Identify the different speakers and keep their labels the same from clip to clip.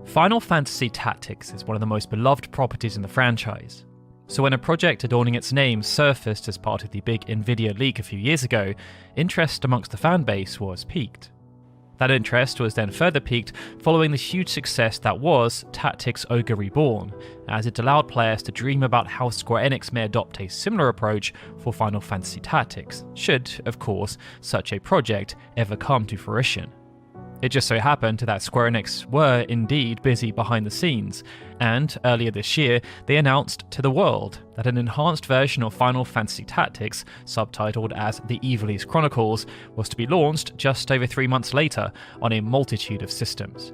Speaker 1: Final Fantasy Tactics is one of the most beloved properties in the franchise. So when a project adorning its name surfaced as part of the big Nvidia leak a few years ago, interest amongst the fanbase was piqued. That interest was then further piqued following the huge success that was Tactics Ogre Reborn, as it allowed players to dream about how Square Enix may adopt a similar approach for Final Fantasy Tactics, should, of course, such a project ever come to fruition. It just so happened that Square Enix were indeed busy behind the scenes, and earlier this year they announced to the world that an enhanced version of Final Fantasy Tactics, subtitled as the Ivalice Chronicles, was to be launched just over 3 months later on a multitude of systems.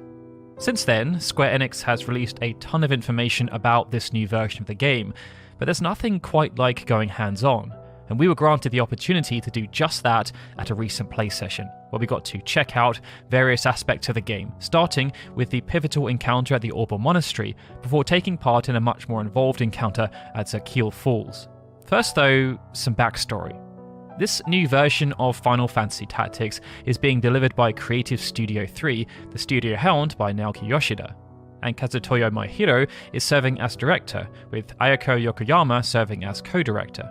Speaker 1: Since then, Square Enix has released a ton of information about this new version of the game, but there's nothing quite like going hands-on. And we were granted the opportunity to do just that at a recent play session, where we got to check out various aspects of the game, starting with the pivotal encounter at the Orbital Monastery, before taking part in a much more involved encounter at Zakil Falls. First though, some backstory. This new version of Final Fantasy Tactics is being delivered by Creative Studio 3, the studio helmed by Naoki Yoshida, and Kazutoyo Maehiro is serving as director, with Ayako Yokoyama serving as co-director.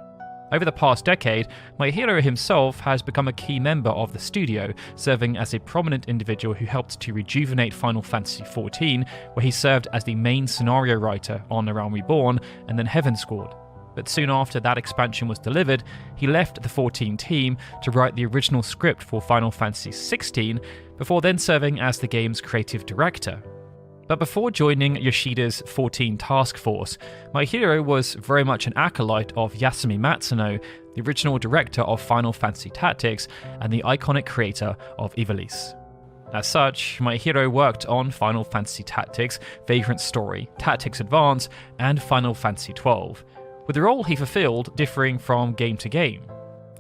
Speaker 1: Over the past decade, Maehiro himself has become a key member of the studio, serving as a prominent individual who helped to rejuvenate Final Fantasy XIV, where he served as the main scenario writer on A Realm Reborn and then Heavensward. But soon after that expansion was delivered, he left the 14 team to write the original script for Final Fantasy XVI, before then serving as the game's creative director. But before joining Yoshida's 14 task force, Maehiro was very much an acolyte of Yasumi Matsuno, the original director of Final Fantasy Tactics and the iconic creator of Ivalice. As such, Maehiro worked on Final Fantasy Tactics, Vagrant Story, Tactics Advance, and Final Fantasy XII, with the role he fulfilled differing from game to game.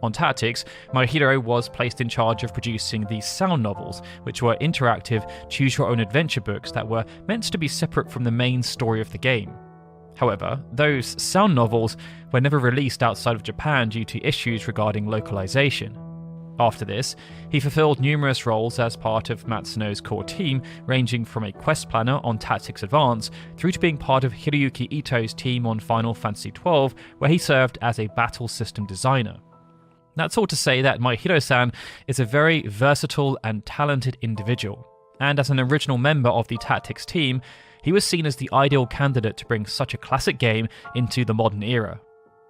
Speaker 1: On Tactics, Maehiro was placed in charge of producing the sound novels, which were interactive, choose-your-own-adventure books that were meant to be separate from the main story of the game. However, those sound novels were never released outside of Japan due to issues regarding localization. After this, he fulfilled numerous roles as part of Matsuno's core team, ranging from a quest planner on Tactics Advance through to being part of Hiroyuki Ito's team on Final Fantasy XII, where he served as a battle system designer. That's all to say that Maehiro-san is a very versatile and talented individual, and as an original member of the Tactics team, he was seen as the ideal candidate to bring such a classic game into the modern era.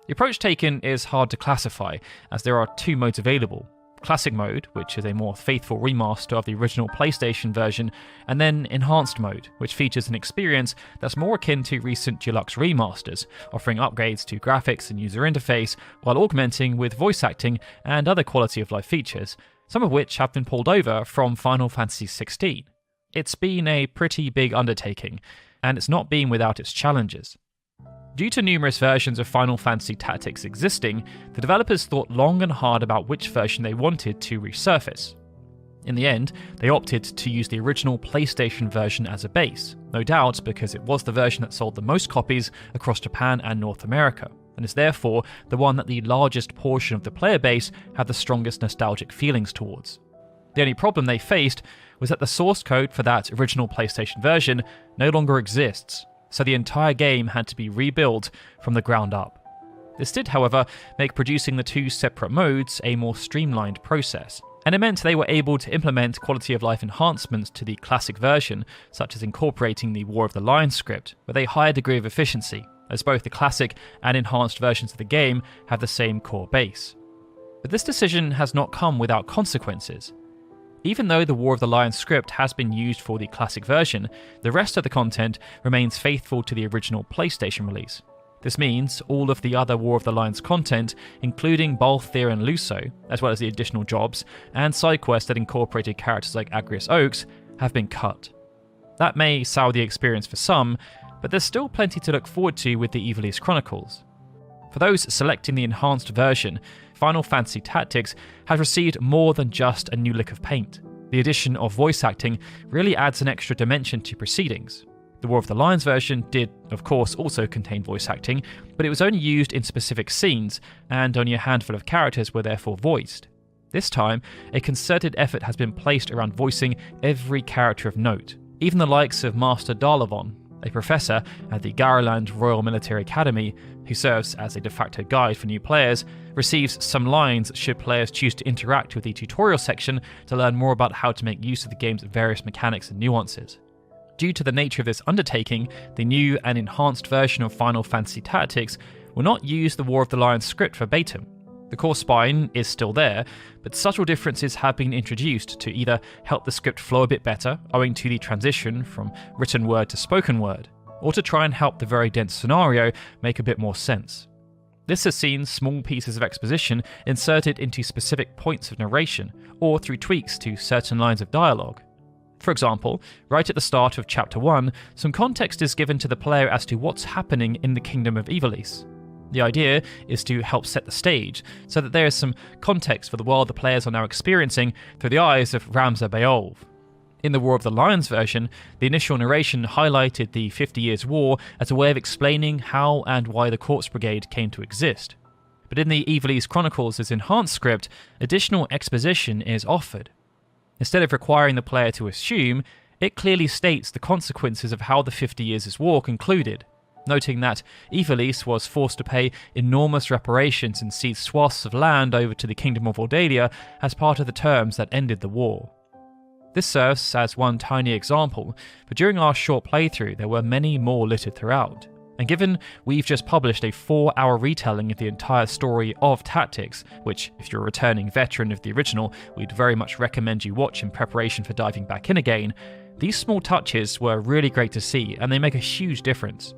Speaker 1: The approach taken is hard to classify, as there are 2 modes available. Classic mode, which is a more faithful remaster of the original PlayStation version, and then Enhanced mode, which features an experience that's more akin to recent deluxe remasters, offering upgrades to graphics and user interface, while augmenting with voice acting and other quality of life features, some of which have been pulled over from Final Fantasy XVI. It's been a pretty big undertaking, and it's not been without its challenges. Due to numerous versions of Final Fantasy Tactics existing, the developers thought long and hard about which version they wanted to resurface. In the end, they opted to use the original PlayStation version as a base, no doubt because it was the version that sold the most copies across Japan and North America, and is therefore the one that the largest portion of the player base had the strongest nostalgic feelings towards. The only problem they faced was that the source code for that original PlayStation version no longer exists, so the entire game had to be rebuilt from the ground up. This did, however, make producing the 2 separate modes a more streamlined process, and it meant they were able to implement quality of life enhancements to the classic version, such as incorporating the War of the Lions script with a higher degree of efficiency, as both the classic and enhanced versions of the game have the same core base. But this decision has not come without consequences. Even though the War of the Lions script has been used for the classic version, the rest of the content remains faithful to the original PlayStation release. This means all of the other War of the Lions content, including Balthier and Luso, as well as the additional jobs and side quests that incorporated characters like Agrias Oaks, have been cut. That may sour the experience for some, but there's still plenty to look forward to with the Ivalice Chronicles. For those selecting the enhanced version, Final Fantasy Tactics has received more than just a new lick of paint. The addition of voice acting really adds an extra dimension to proceedings. The War of the Lions version did, of course, also contain voice acting, but it was only used in specific scenes, and only a handful of characters were therefore voiced. This time, a concerted effort has been placed around voicing every character of note. Even the likes of Master Darlavon, a professor at the Garaland Royal Military Academy, who serves as a de facto guide for new players, receives some lines should players choose to interact with the tutorial section to learn more about how to make use of the game's various mechanics and nuances. Due to the nature of this undertaking, the new and enhanced version of Final Fantasy Tactics will not use the War of the Lions script verbatim. The core spine is still there, but subtle differences have been introduced to either help the script flow a bit better, owing to the transition from written word to spoken word, or to try and help the very dense scenario make a bit more sense. This has seen small pieces of exposition inserted into specific points of narration, or through tweaks to certain lines of dialogue. For example, right at the start of Chapter 1, some context is given to the player as to what's happening in the Kingdom of Ivalice. The idea is to help set the stage, so that there is some context for the world the players are now experiencing through the eyes of Ramza Beolv. In the War of the Lions version, the initial narration highlighted the 50 Years' War as a way of explaining how and why the Corpse Brigade came to exist. But in the Ivalice Chronicles' enhanced script, additional exposition is offered. Instead of requiring the player to assume, it clearly states the consequences of how the 50 Years' War concluded, noting that Ivalice was forced to pay enormous reparations and cede swaths of land over to the Kingdom of Audalia as part of the terms that ended the war. This serves as one tiny example, but during our short playthrough there were many more littered throughout. And given we've just published a 4-hour retelling of the entire story of Tactics, which, if you're a returning veteran of the original, we'd very much recommend you watch in preparation for diving back in again, these small touches were really great to see, and they make a huge difference.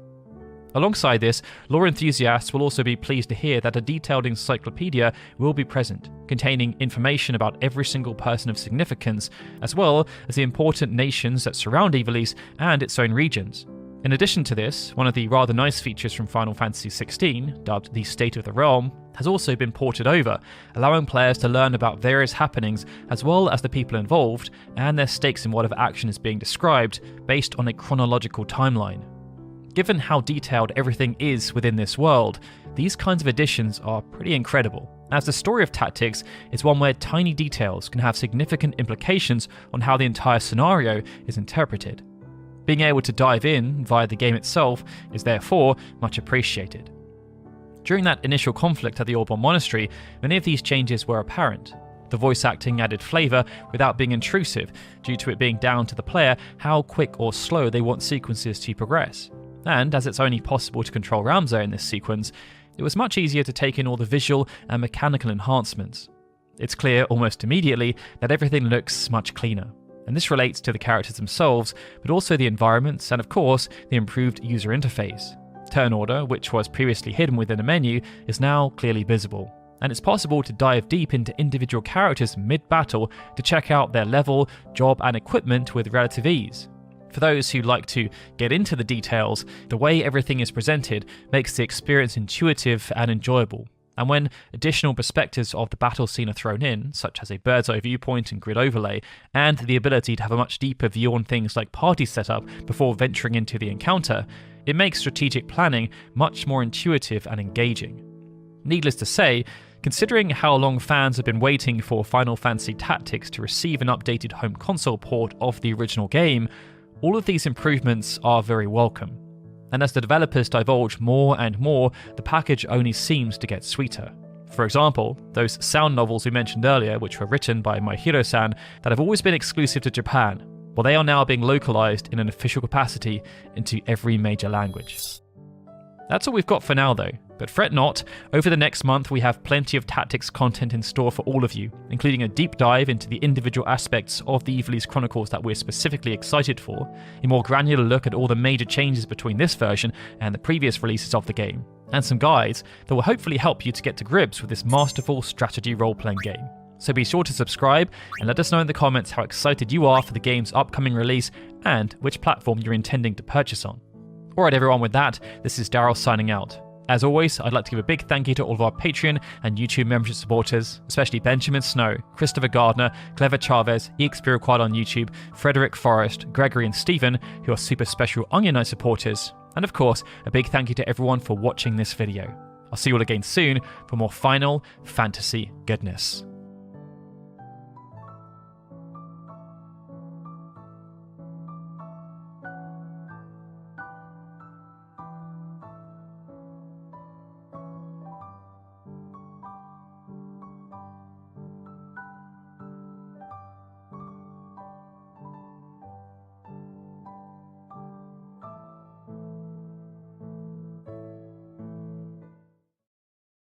Speaker 1: Alongside this, lore enthusiasts will also be pleased to hear that a detailed encyclopedia will be present, containing information about every single person of significance, as well as the important nations that surround Ivalice and its own regions. In addition to this, one of the rather nice features from Final Fantasy XVI, dubbed the State of the Realm, has also been ported over, allowing players to learn about various happenings as well as the people involved and their stakes in whatever action is being described, based on a chronological timeline. Given how detailed everything is within this world, these kinds of additions are pretty incredible, as the story of Tactics is one where tiny details can have significant implications on how the entire scenario is interpreted. Being able to dive in via the game itself is therefore much appreciated. During that initial conflict at the Auburn Monastery, many of these changes were apparent. The voice acting added flavour without being intrusive, due to it being down to the player how quick or slow they want sequences to progress. And as it's only possible to control Ramza in this sequence, it was much easier to take in all the visual and mechanical enhancements. It's clear almost immediately that everything looks much cleaner. And this relates to the characters themselves, but also the environments and of course the improved user interface. Turn order, which was previously hidden within a menu, is now clearly visible, and it's possible to dive deep into individual characters mid-battle to check out their level, job and equipment with relative ease. For those who like to get into the details, the way everything is presented makes the experience intuitive and enjoyable. And when additional perspectives of the battle scene are thrown in, such as a bird's eye viewpoint and grid overlay, and the ability to have a much deeper view on things like party setup before venturing into the encounter, it makes strategic planning much more intuitive and engaging. Needless to say, considering how long fans have been waiting for Final Fantasy Tactics to receive an updated home console port of the original game, all of these improvements are very welcome. And as the developers divulge more and more, the package only seems to get sweeter. For example, those sound novels we mentioned earlier, which were written by Maihiro-san, that have always been exclusive to Japan, well, they are now being localized in an official capacity into every major language. That's all we've got for now though, but fret not, over the next month we have plenty of Tactics content in store for all of you, including a deep dive into the individual aspects of the Ivalice Chronicles that we're specifically excited for, a more granular look at all the major changes between this version and the previous releases of the game, and some guides that will hopefully help you to get to grips with this masterful strategy role-playing game. So be sure to subscribe and let us know in the comments how excited you are for the game's upcoming release and which platform you're intending to purchase on. Alright everyone, with that, this is Daryl signing out. As always, I'd like to give a big thank you to all of our Patreon and YouTube membership supporters, especially Benjamin Snow, Christopher Gardner, Clever Chavez, EXPRequired on YouTube, Frederick Forrest, Gregory and Stephen, who are super special Onion Knight supporters, and of course, a big thank you to everyone for watching this video. I'll see you all again soon for more Final Fantasy goodness.